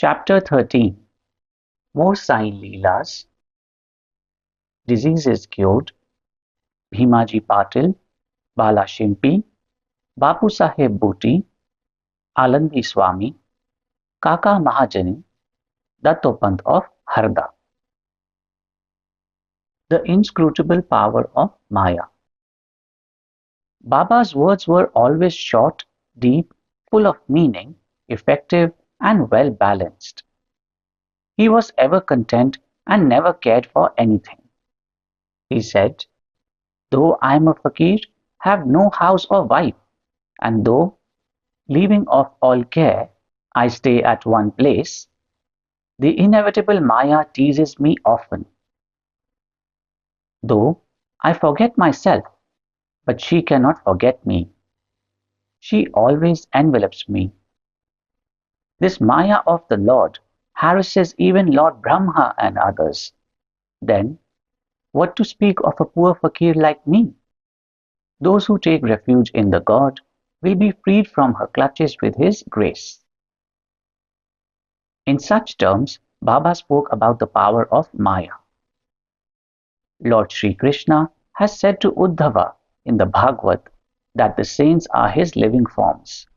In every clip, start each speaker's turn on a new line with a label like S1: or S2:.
S1: Chapter 13. More Sai Leelas. Diseases cured. Bhimaji Patil, Bala Shimpi, Bapusaheb Buti, Alandi Swami, Kaka Mahajani, Dattopant of Harda. The inscrutable power of Maya. Baba's words were always short, deep, full of meaning, effective, and well balanced. He was ever content and never cared for anything. He said, "Though I am a fakir, have no house or wife, and though, leaving off all care, I stay at one place, the inevitable Maya teases me often. Though I forget myself, but she cannot forget me. She always envelops me. This Maya of the Lord harasses even Lord Brahma and others. Then, what to speak of a poor fakir like me? Those who take refuge in the God will be freed from her clutches with his grace." In such terms, Baba spoke about the power of Maya. Lord Shri Krishna has said to Uddhava in the Bhagavad that the saints are his living forms.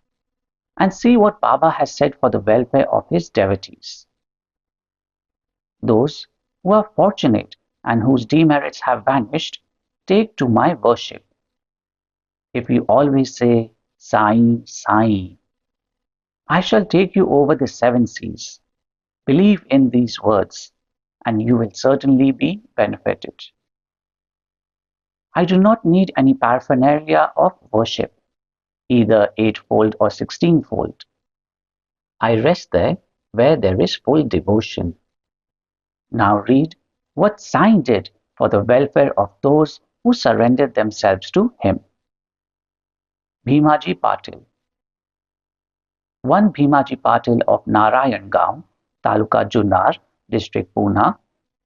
S1: And see what Baba has said for the welfare of his devotees. Those who are fortunate and whose demerits have vanished, take to my worship. If you always say, Sai, Sai, I shall take you over the seven seas. Believe in these words, and you will certainly be benefited. I do not need any paraphernalia of worship, either eightfold or 16-fold. I rest there where there is full devotion. Now read what Sai did for the welfare of those who surrendered themselves to him. Bhimaji Patil. One Bhimaji Patil of Narayangaon, Taluka Junnar, District Pune,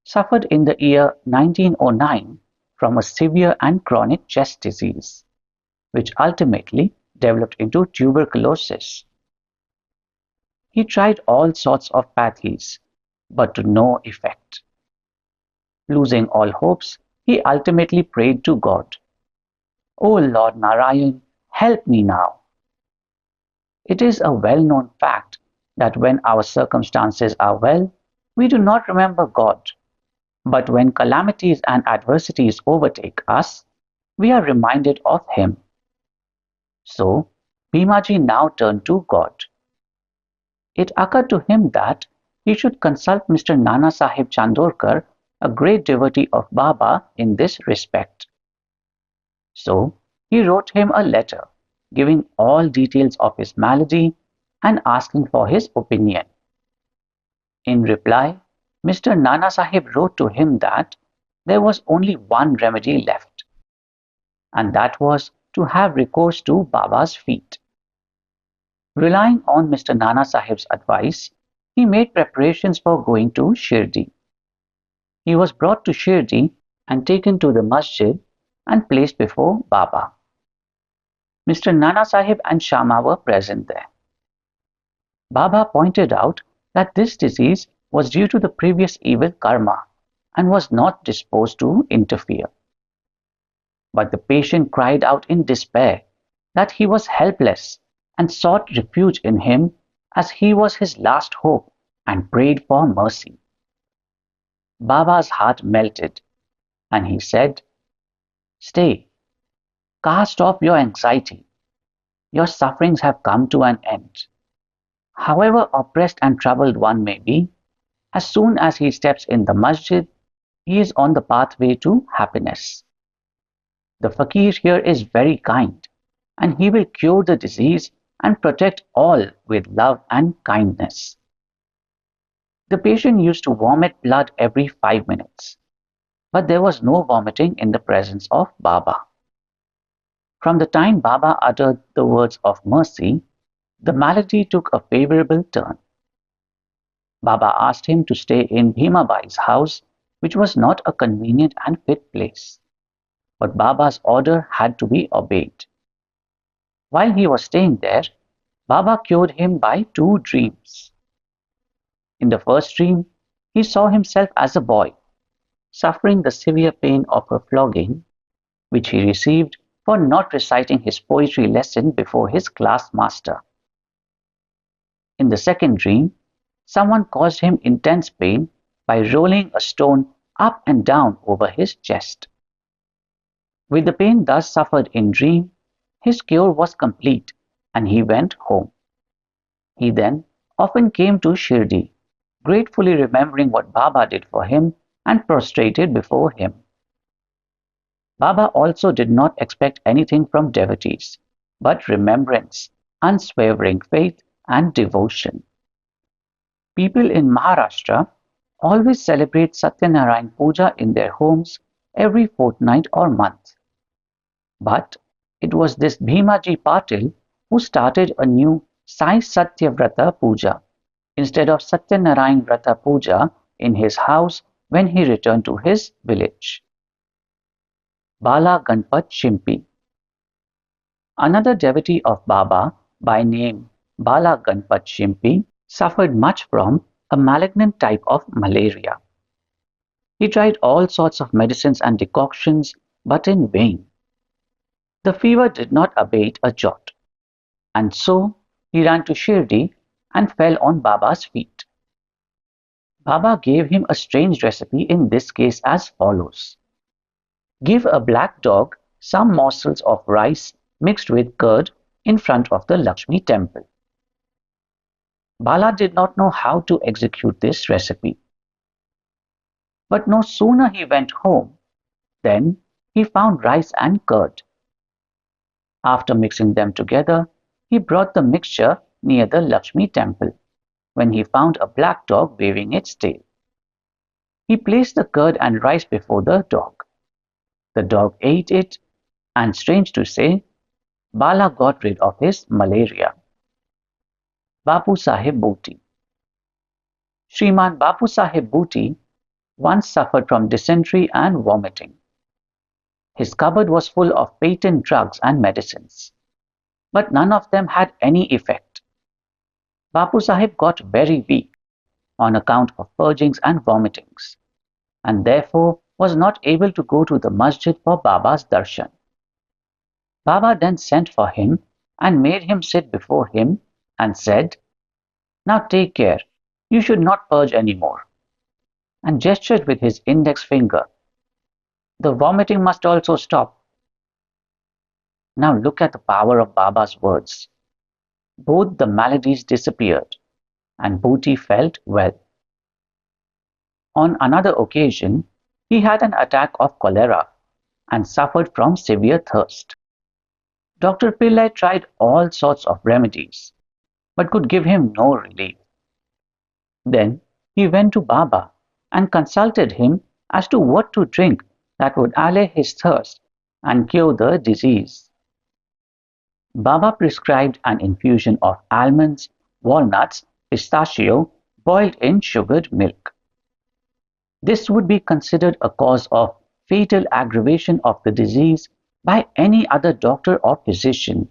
S1: suffered in the year 1909 from a severe and chronic chest disease, which ultimately developed into tuberculosis. He tried all sorts of pathies, but to no effect. Losing all hopes, he ultimately prayed to God, "O Lord Narayan, help me now." It is a well-known fact that when our circumstances are well, we do not remember God. But when calamities and adversities overtake us, we are reminded of Him. So, Bhimaji now turned to God. It occurred to him that he should consult Mr. Nana Sahib Chandorkar, a great devotee of Baba, in this respect. So, he wrote him a letter, giving all details of his malady and asking for his opinion. In reply, Mr. Nana Sahib wrote to him that there was only one remedy left, and that was to have recourse to Baba's feet. Relying on Mr. Nana Sahib's advice, he made preparations for going to Shirdi. He was brought to Shirdi and taken to the masjid and placed before Baba. Mr. Nana Sahib and Shama were present there. Baba pointed out that this disease was due to the previous evil karma and was not disposed to interfere. But the patient cried out in despair that he was helpless and sought refuge in him as he was his last hope and prayed for mercy. Baba's heart melted and he said, "Stay, cast off your anxiety. Your sufferings have come to an end. However oppressed and troubled one may be, as soon as he steps in the masjid, he is on the pathway to happiness. The fakir here is very kind, and he will cure the disease and protect all with love and kindness." The patient used to vomit blood every 5 minutes, but there was no vomiting in the presence of Baba. From the time Baba uttered the words of mercy, the malady took a favorable turn. Baba asked him to stay in Bhimabai's house, which was not a convenient and fit place. But Baba's order had to be obeyed. While he was staying there, Baba cured him by 2 dreams. In the first dream, he saw himself as a boy, suffering the severe pain of a flogging, which he received for not reciting his poetry lesson before his class master. In the second dream, someone caused him intense pain by rolling a stone up and down over his chest. With the pain thus suffered in dream, his cure was complete and he went home. He then often came to Shirdi, gratefully remembering what Baba did for him and prostrated before him. Baba also did not expect anything from devotees, but remembrance, unswavering faith, and devotion. People in Maharashtra always celebrate Satyanarayan Puja in their homes every fortnight or month. But it was this Bhimaji Patil who started a new Sai Satyavrata Puja instead of Satyanarayan Vrata Puja in his house when he returned to his village. Bala Ganpat Shimpi. Another devotee of Baba by name Bala Ganpat Shimpi suffered much from a malignant type of malaria. He tried all sorts of medicines and decoctions, but in vain. The fever did not abate a jot, and so he ran to Shirdi and fell on Baba's feet. Baba gave him a strange recipe in this case as follows. Give a black dog some morsels of rice mixed with curd in front of the Lakshmi temple. Bala did not know how to execute this recipe. But no sooner he went home than he found rice and curd. After mixing them together, he brought the mixture near the Lakshmi temple, when he found a black dog waving its tail. He placed the curd and rice before the dog. The dog ate it, and strange to say, Bala got rid of his malaria. Bapusaheb Buti. Shriman Bapusaheb Buti once suffered from dysentery and vomiting. His cupboard was full of patent drugs and medicines, but none of them had any effect. Bapusaheb got very weak on account of purgings and vomitings, and therefore was not able to go to the masjid for Baba's darshan. Baba then sent for him and made him sit before him and said, "Now take care, you should not purge any more," and gestured with his index finger. "The vomiting must also stop." Now look at the power of Baba's words. Both the maladies disappeared, and Buti felt well. On another occasion, he had an attack of cholera and suffered from severe thirst. Dr. Pillai tried all sorts of remedies, but could give him no relief. Then he went to Baba and consulted him as to what to drink that would allay his thirst and cure the disease. Baba prescribed an infusion of almonds, walnuts, pistachio boiled in sugared milk. This would be considered a cause of fatal aggravation of the disease by any other doctor or physician.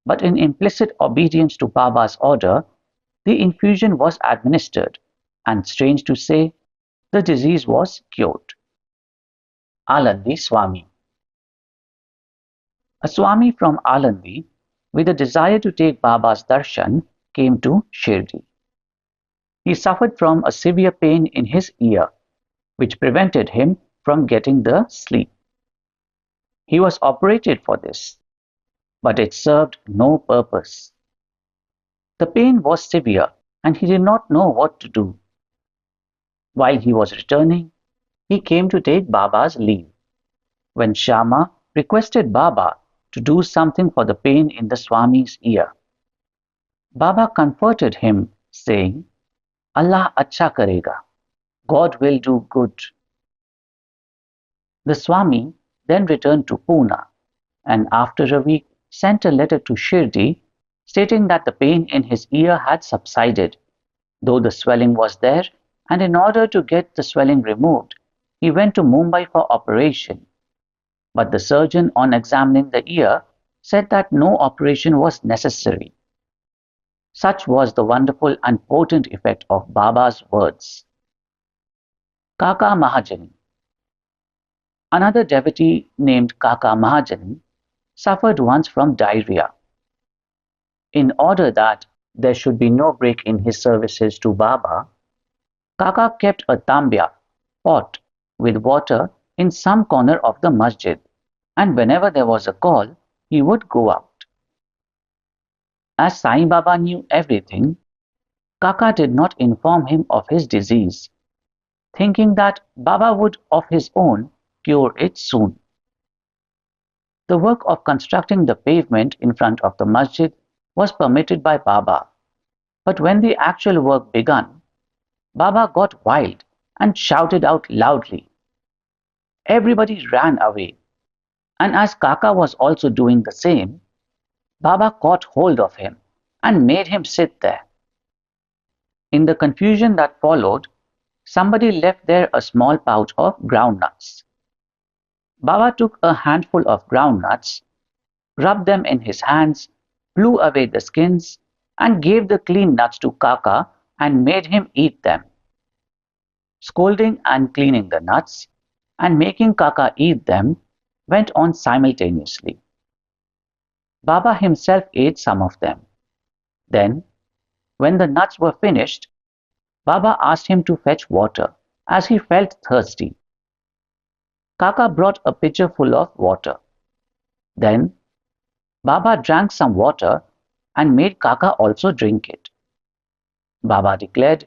S1: But in implicit obedience to Baba's order, the infusion was administered, and strange to say, the disease was cured. Alandi Swami. A Swami from Alandi, with a desire to take Baba's darshan, came to Shirdi. He suffered from a severe pain in his ear, which prevented him from getting the sleep. He was operated for this, but it served no purpose. The pain was severe, and he did not know what to do. While he was returning, he came to take Baba's leave, when Shama requested Baba to do something for the pain in the Swami's ear. Baba comforted him, saying, "Allah acha karega. God will do good." The Swami then returned to Pune, and after a week sent a letter to Shirdi stating that the pain in his ear had subsided, though the swelling was there, and in order to get the swelling removed, he went to Mumbai for operation. But the surgeon, on examining the ear, said that no operation was necessary. Such was the wonderful and potent effect of Baba's words. Kaka Mahajani. Another devotee named Kaka Mahajani suffered once from diarrhea. In order that there should be no break in his services to Baba, Kaka kept a tambia pot with water in some corner of the masjid, and whenever there was a call, he would go out. As Sai Baba knew everything, Kaka did not inform him of his disease, thinking that Baba would of his own cure it soon. The work of constructing the pavement in front of the masjid was permitted by Baba, but when the actual work began, Baba got wild and shouted out loudly. Everybody ran away, and as Kaka was also doing the same, Baba caught hold of him and made him sit there. In the confusion that followed, somebody left there a small pouch of groundnuts. Baba took a handful of groundnuts, rubbed them in his hands, blew away the skins, and gave the clean nuts to Kaka and made him eat them. Scolding and cleaning the nuts, and making Kaka eat them went on simultaneously. Baba himself ate some of them. Then, when the nuts were finished, Baba asked him to fetch water, as he felt thirsty. Kaka brought a pitcher full of water. Then, Baba drank some water and made Kaka also drink it. Baba declared,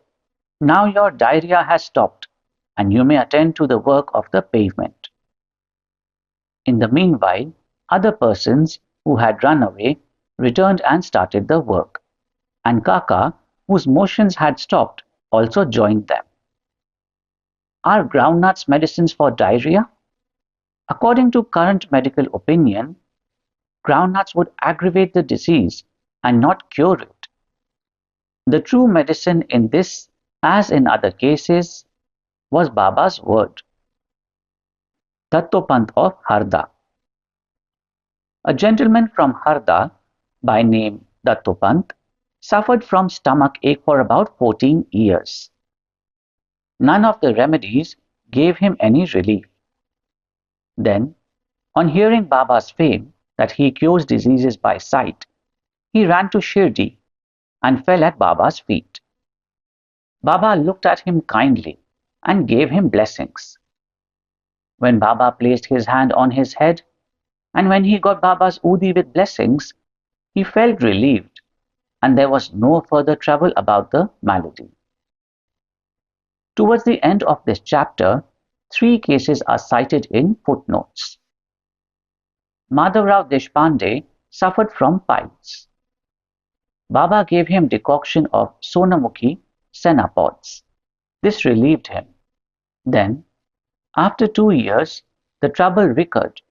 S1: "Now your diarrhea has stopped, and you may attend to the work of the pavement." In the meanwhile, other persons who had run away returned and started the work, and Kaka, whose motions had stopped, also joined them. Are groundnuts medicines for diarrhea? According to current medical opinion, groundnuts would aggravate the disease and not cure it. The true medicine in this, as in other cases, was Baba's word. Dattopant of Harda. A gentleman from Harda, by name Dattopant, suffered from stomach ache for about 14 years. None of the remedies gave him any relief. Then, on hearing Baba's fame that he cures diseases by sight, he ran to Shirdi and fell at Baba's feet. Baba looked at him kindly and gave him blessings. When Baba placed his hand on his head, and when he got Baba's udi with blessings, he felt relieved, and there was no further trouble about the malady. Towards the end of this chapter, 3 cases are cited in footnotes. Madhavrao Deshpande suffered from piles. Baba gave him decoction of Sonamukhi senna pods. This relieved him. Then, after 2 years, the trouble recurred,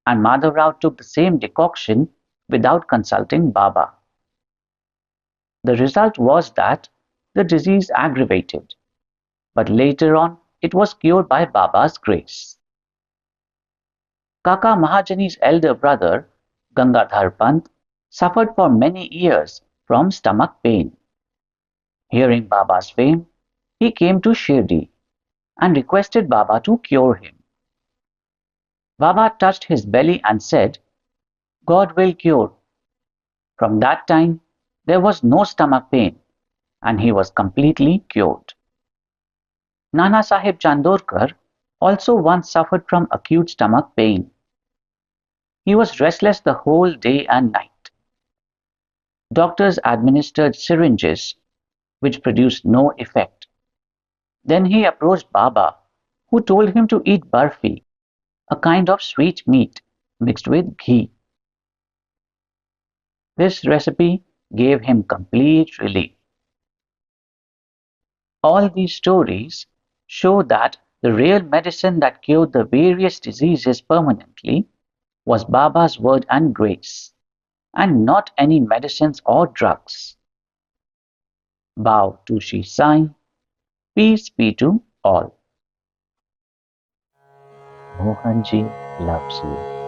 S1: and Madhavrao took the same decoction without consulting Baba. The result was that the disease aggravated, but later on it was cured by Baba's grace. Kaka Mahajani's elder brother, Gangadhar Pant, suffered for many years from stomach pain. Hearing Baba's fame, he came to Shirdi and requested Baba to cure him. Baba touched his belly and said, "God will cure." From that time, there was no stomach pain, and he was completely cured. Nana Sahib Chandorkar also once suffered from acute stomach pain. He was restless the whole day and night. Doctors administered syringes, which produced no effect. Then he approached Baba, who told him to eat barfi, a kind of sweet meat mixed with ghee. This recipe gave him complete relief. All these stories show that the real medicine that cured the various diseases permanently was Baba's word and grace, and not any medicines or drugs. Bow to Shri Sai. Peace be to all. Mohanji loves you.